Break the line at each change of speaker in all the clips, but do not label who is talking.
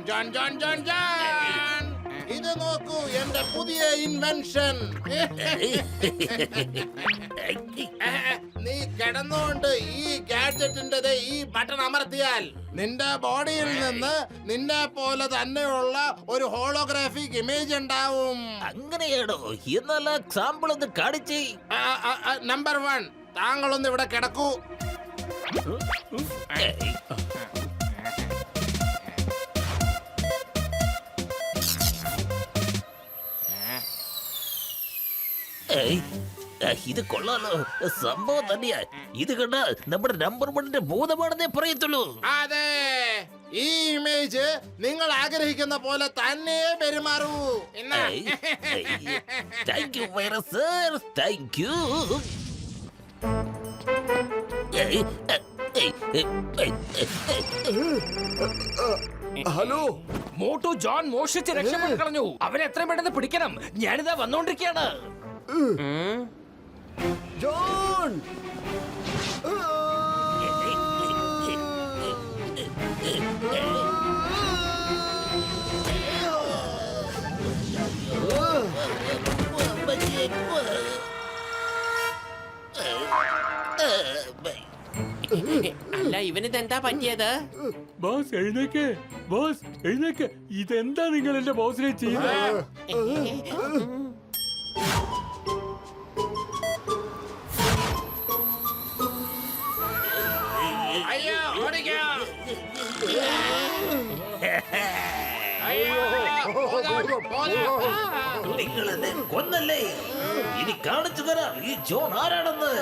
John John John John ഇത് നോക്കൂ എന്റെ പുതിയ ഇൻവെൻഷൻ. നീ കിടന്നുകൊണ്ട് ഈ ഗാഡ്ജറ്റിന്റെ ഈ ബട്ടൺ അമർത്തിയാൽ നിന്റെ ബോഡിയിൽ നിന്ന് നിന്നെ പോലെ തന്നെയുള്ള ഒരു ഹോളോഗ്രാഫിക് ഇമേജ് ഉണ്ടാവും.
അങ്ങനെയാണോ? എന്നാൽ സാമ്പിൾ ഒന്ന് കാണിച്ചേ.
നമ്പർ 1, താങ്കളൊന്ന് ഇവിടെ കിടക്കൂ.
ഇത് കൊള്ളാലോ, സംഭവം തന്നെയാ. ഇത് കണ്ട നമ്മുടെ നമ്പർ 1ന്റെ ഭൂതമാണെന്നേ പറയത്തുള്ളൂ.
അതെ, ഈ ഇമേജ് നിങ്ങൾ ആഗ്രഹിക്കുന്ന പോലെ തന്നെ പെരുമാറൂ.
Thank you virus sir, thank you.
Hello,
Motu John മോഷിച്ച് രക്ഷപ്പെട്ട് കളഞ്ഞു. അവനെ എത്രയും പെട്ടെന്ന് പിടിക്കണം. ഞാനിതാ വന്നോണ്ടിരിക്കുകയാണ്.
ജോൺ!
അല്ല, ഇവനിതെന്താ പറ്റിയത്?
ബോസ് എഴുന്നേക്ക്, ബോസ് എഴുന്നേക്ക്. ഇതെന്താ നിങ്ങൾ എന്റെ ബോസിനെ ചെയ്യുന്നത്?
അയ്യോ, ഓടിക്കോ.
നിങ്ങൾ എന്നെ കൊന്നല്ലേ? ഇനി കാണിച്ചു തരാം ഈ ജോൺ ആരാണെന്ന്.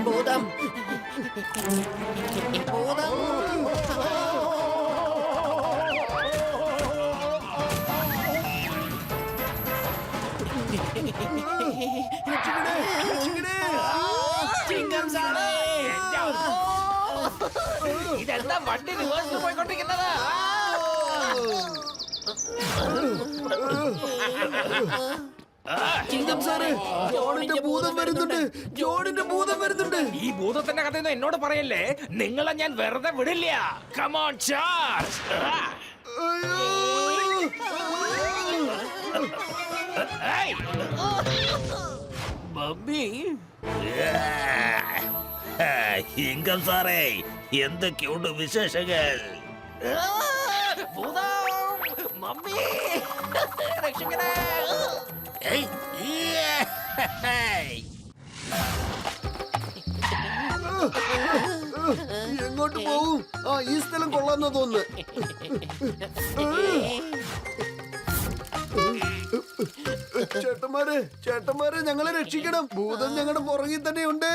ഭൂതം, ഭൂതം. ചിങ്കം സാറേ,
ഇതെന്താ വണ്ടി റിവേഴ്സിൽ പോയിക്കൊണ്ടിരിക്കുന്നത്?
ചിങ്കം സാറേ, ജോണിന്റെ ഭൂതം വരുന്നുണ്ട്, ജോണിന്റെ ഭൂതം വരുന്നുണ്ട്.
ഈ ഭൂതത്തിന്റെ കഥയൊന്നും എന്നോട് പറയല്ലേ. നിങ്ങളെ ഞാൻ വെറുതെ വിടില്ല. Come on charge.
മമ്മി, ഇങ്കം സാറേ, എന്തൊക്കെയുണ്ട് വിശേഷങ്ങൾ?
ഭൂതം, മമ്മി, രക്ഷിക്കണേ.
എങ്ങോട്ട് പോവും? ഈ സ്ഥലം കൊള്ളാന്നോ തോന്നുന്നു. ചേട്ടന്മാരെ ഞങ്ങളെ രക്ഷിക്കണം. ഭൂതം ഞങ്ങളുടെ പുറകിൽ തന്നെയുണ്ട്.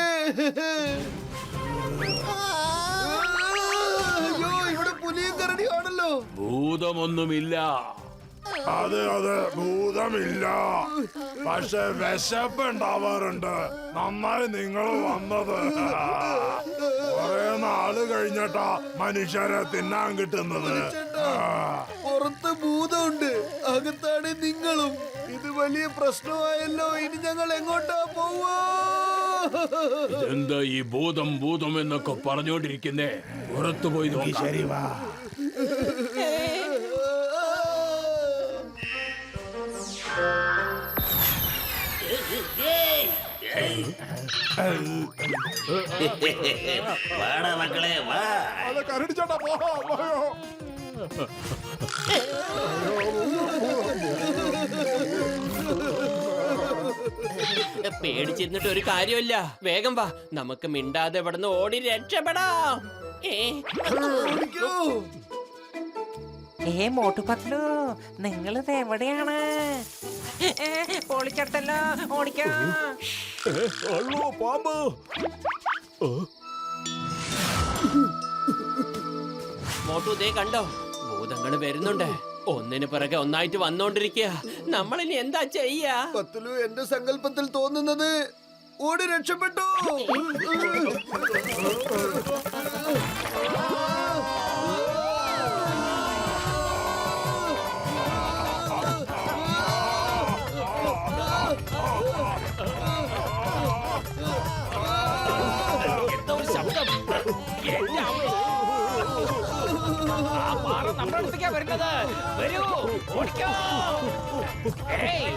അയ്യോ, ഇവിടെ പുലിയും കരടിയാണല്ലോ.
ഭൂതമൊന്നുമില്ല.
അതെ, ഭൂതമില്ല. പക്ഷെ വിശപ്പ് ഉണ്ടാവാറുണ്ട്. നന്നായി നിങ്ങൾ വന്നത്. കുറെ നാള് കഴിഞ്ഞിട്ടാ മനുഷ്യരെ തിന്നാൻ കിട്ടുന്നത്.
പുറത്ത് ഭൂതമുണ്ട്, അകത്താണ് നിങ്ങളും. ഇത് വലിയ പ്രശ്നമായല്ലോ. ഇനി ഞങ്ങൾ എങ്ങോട്ടാ പോവാ?
എന്താ ഈ ഭൂതം എന്നൊക്കെ പറഞ്ഞോണ്ടിരിക്കുന്നേ? പുറത്തു പോയി നോക്കി.
ശരി, വാ.
വാടാ മക്കളെ, വാ.
കരടിച്ചോട്ടാ, പോയോ.
പേടിച്ചിരുന്നിട്ട് ഒരു കാര്യമില്ല. വേഗം വാ, നമുക്ക് മിണ്ടാതെ ഇവിടുന്ന് ഓടി രക്ഷപ്പെടാം.
മോട്ടു പത്ലു, നിങ്ങളിത് എവിടെയാണ്? പൊളിച്ചട്ടല്ലോ, ഓടിക്കാം.
പാമ്പ്.
മോട്ടു, ദേ കണ്ടോ, ഭൂതങ്ങള് വരുന്നുണ്ട്. ഒന്നിന് പിറകെ ഒന്നായിട്ട് വന്നോണ്ടിരിക്കുക. നമ്മളിനി എന്താ ചെയ്യാ?
പത്ലു, എന്റെ സങ്കല്പത്തിൽ തോന്നുന്നത് ഓടി രക്ഷപ്പെട്ടു.
അടുത്തേക്കാ വരുന്നത്. വരൂ, ഓടിക്കോ. ഏയ്,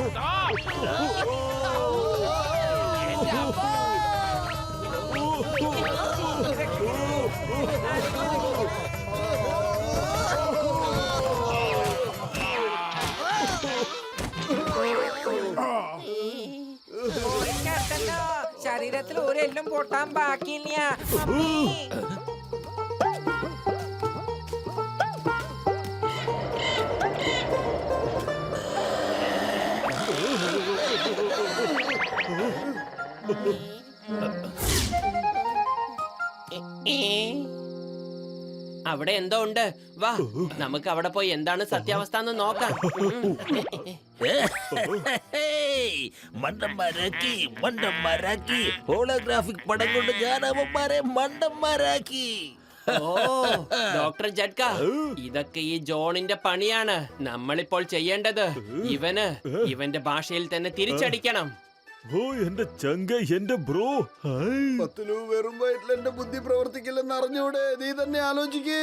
stop. എന്റെ അമ്മ.
ഓടിക്കാട്ടല്ലോ. ശരീരത്തിൽ ഒരെല്ലും പൊട്ടാൻ ബാക്കിയില്ല മമ്മി.
അവിടെ എന്തോ ഉണ്ട്. വാ, നമുക്ക് അവിടെ പോയി എന്താണ് സത്യാവസ്ഥ എന്ന് നോക്കാം.
മണ്ടന്മാരാക്കി ഹോളോഗ്രാഫിക് പടം കൊണ്ട് ഞാൻ അവന്മാരെ മണ്ടന്മാരാക്കി.
ഓ, ഡോക്ടർ ജഡ്ക, ഇതൊക്കെ ഈ ജോണിന്റെ പണിയാണ്. നമ്മളിപ്പോൾ ചെയ്യേണ്ടത് ഇവന്റെ ഭാഷയിൽ തന്നെ തിരിച്ചടിക്കണം.
ഓ എന്റെ ചങ്ക എന്റെ ബ്രോ.
പത്തിലു വെറും വയറ്റിൽ എന്റെ ബുദ്ധി പ്രവർത്തിക്കില്ലെന്ന് അറിഞ്ഞൂടെ? നീ തന്നെ ആലോചിക്കേ.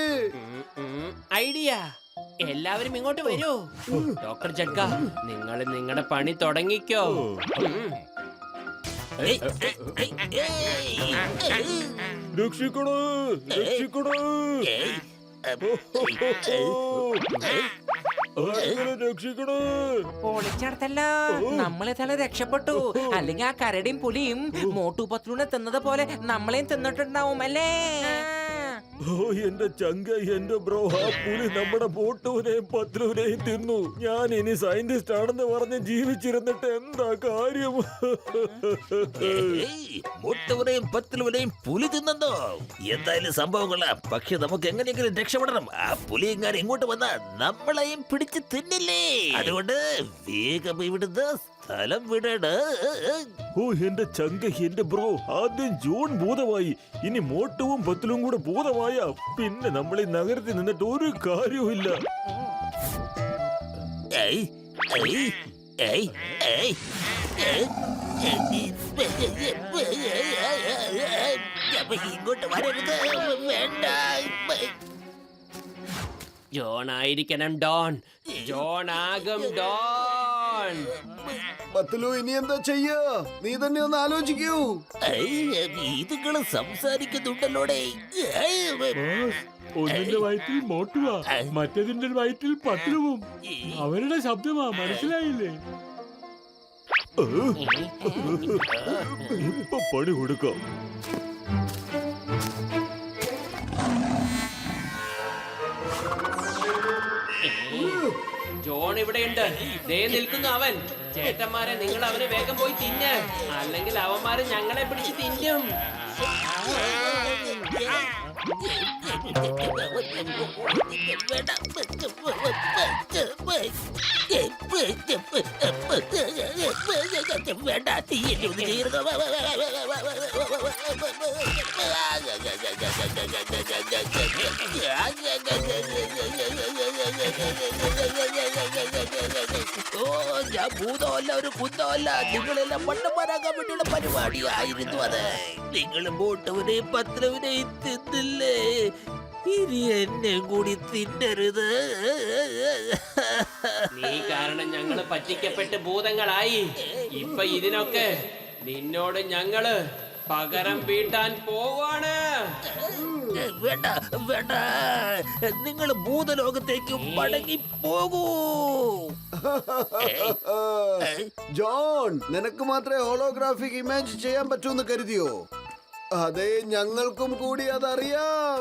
ഐഡിയ. എല്ലാവരും ഇങ്ങോട്ട് വരൂ. ഡോക്ടർ ജഡ്ക, നിങ്ങൾ നിങ്ങളുടെ പണി തുടങ്ങിക്കോ.
രക്ഷിക്കണോ, രക്ഷിക്കണോ, രക്ഷിക്കണോ.
പൊളിച്ചടത്തല്ലോ. നമ്മളെ തല രക്ഷപ്പെട്ടു. അല്ലെങ്കിൽ ആ കരടിയും പുലിയും മോട്ടു പത്ലൂനെ തിന്നത് പോലെ നമ്മളെയും തിന്നിട്ടുണ്ടാവും അല്ലേ?
ഓ എന്റെ ചങ്ക എന്റെ ബ്രോ, ആ പുലി നമ്മുടെ ബോട്ടുവിനെയും പത്ലുവിനെയും തിന്നു. ഞാൻ ഇനി സയന്റിസ്റ്റ് ആണെന്ന് പറഞ്ഞ് ജീവിച്ചിരുന്നിട്ട് എന്താ കാര്യം?
മുട്ടവനെയും പത്തിലുവനെയും പുലി തിന്നോ? എന്തായാലും സംഭവങ്ങള. പക്ഷെ നമുക്ക് എങ്ങനെയെങ്കിലും രക്ഷപ്പെടണം. ആ പുലി എങ്ങനെ ഇങ്ങോട്ട് വന്നാ നമ്മളെയും പിടിച്ച് തിന്നില്ലേ? അതുകൊണ്ട് വേഗം ഇവിടുന്ന് സ്ഥലം വിടണ.
ഓ എന്റെ ചങ്ക എന്റെ ബ്രോ, ആദ്യം ജോൺ ഭൂതമായി, ഇനി മോട്ടുവും പത്തിലും കൂടെ ഭൂതമായ പിന്നെ നമ്മൾ ഈ നഗരത്തിൽ നിന്നിട്ട് ഒരു കാര്യവുമില്ല.
ഏയ്, ഏയ്, ഏയ്, ഏയ്, ഏയ്. അപ്പൊ ഇങ്ങോട്ട് വരരുത്, വേണ്ട.
ജോൺ ആയിരിക്കണം ഡോൺ. ജോൺ ആകും ഡോൺ.
പത്തിലു ഇനി എന്താ ചെയ്യാ? നീ തന്നെ ഒന്ന് ആലോചിക്കൂ.
ഇതുങ്ങള് സംസാരിക്കുന്നുണ്ടല്ലോടെ.
ഒന്നിന്റെ വയറ്റിൽ മോട്ടുവാ, മറ്റേതിന്റെ വയറ്റിൽ പത്ലുവും. അവരുടെ ശബ്ദമാ, മനസ്സിലായില്ലേ?
ഇപ്പൊ പണി കൊടുക്കാം.
ജോൺ ഇവിടെയുണ്ട്. ദേ നിൽക്കുന്നു അവൻ. ചേട്ടന്മാരെ, നിങ്ങൾ അവനെ വേഗം പോയി തിന്ന്, അല്ലെങ്കിൽ അവന്മാര് ഞങ്ങളെ പിടിച്ച് തിന്നും.
വേണ്ട, തീയല്ലേ ഒന്ന് ചെയ്യരുത്. ഓ, ഞാൻ ഭൂതമല്ല, ഒരു കുന്തമല്ല. നിങ്ങളെല്ലാം മണ്ടന്മാരാകാൻ വേണ്ടിയുള്ള പരിപാടിയായിരുന്നു അത്. നിങ്ങൾ ബോട്ടവനെയും പത്രവനെയും തിന്നില്ലേ? ഇനി എന്നെ കൂടി തിന്നരുത്.
നീ കാരണം ഞങ്ങള് പറ്റിക്കപ്പെട്ട് ഭൂതങ്ങളായി. ഇപ്പൊ ഇതിനൊക്കെ നിന്നോട് ഞങ്ങള് പകരം വീട്ടാൻ പോവാണ്.
വേണ്ട, വേണ്ട. നിങ്ങൾ ഭൂതലോകത്തേക്ക് മടങ്ങി പോകൂ.
ജോൺ, നിനക്ക് മാത്രമേ ഹോളോഗ്രാഫിക് ഇമേജ് ചെയ്യാൻ പറ്റൂന്ന് കരുതിയോ? അതെ, ഞങ്ങൾക്കും കൂടി അതറിയാം.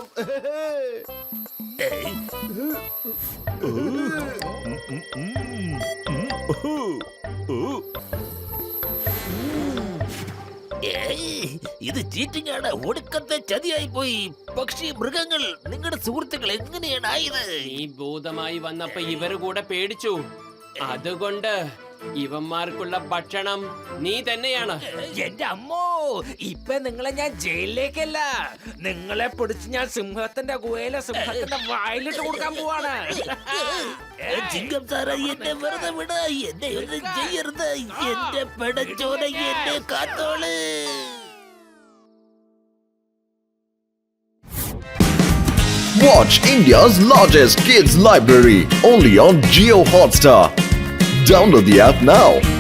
ഇത് ചീറ്റിംഗ് ആണ്, ഒടുക്കത്തെ ചതിയായി പോയി. പക്ഷി മൃഗങ്ങൾ, നിങ്ങളുടെ സുഹൃത്തുക്കൾ എങ്ങനെയാണ് ആയത്?
നീ ഭൂതമായി വന്നപ്പോ ഇവര് കൂടെ പേടിച്ചു. അതുകൊണ്ട് ഇവന്മാർക്കുള്ള ഭക്ഷണം നീ തന്നെയാണ്.
എന്റെ അമ്മോ, ഇപ്പൊ നിങ്ങളെ ഞാൻ ജയിലിലേക്കല്ല, നിങ്ങളെ പിടിച്ച് ഞാൻ സിംഹത്തിന്റെ ഗുഹയിലെ സിംഹത്തിന്റെ വായിലിട്ട് കൊടുക്കാൻ പോവാണ്.
ചിങ്കം സാറ, എന്നെ വെറുതെ വിട. എന്നെ ഒന്നും ചെയ്യരുത്. എന്റെ പെടച്ചോന, എന്നെ കാത്തോള്.
Watch India's largest kids library only on Jio Hotstar. Download the app now.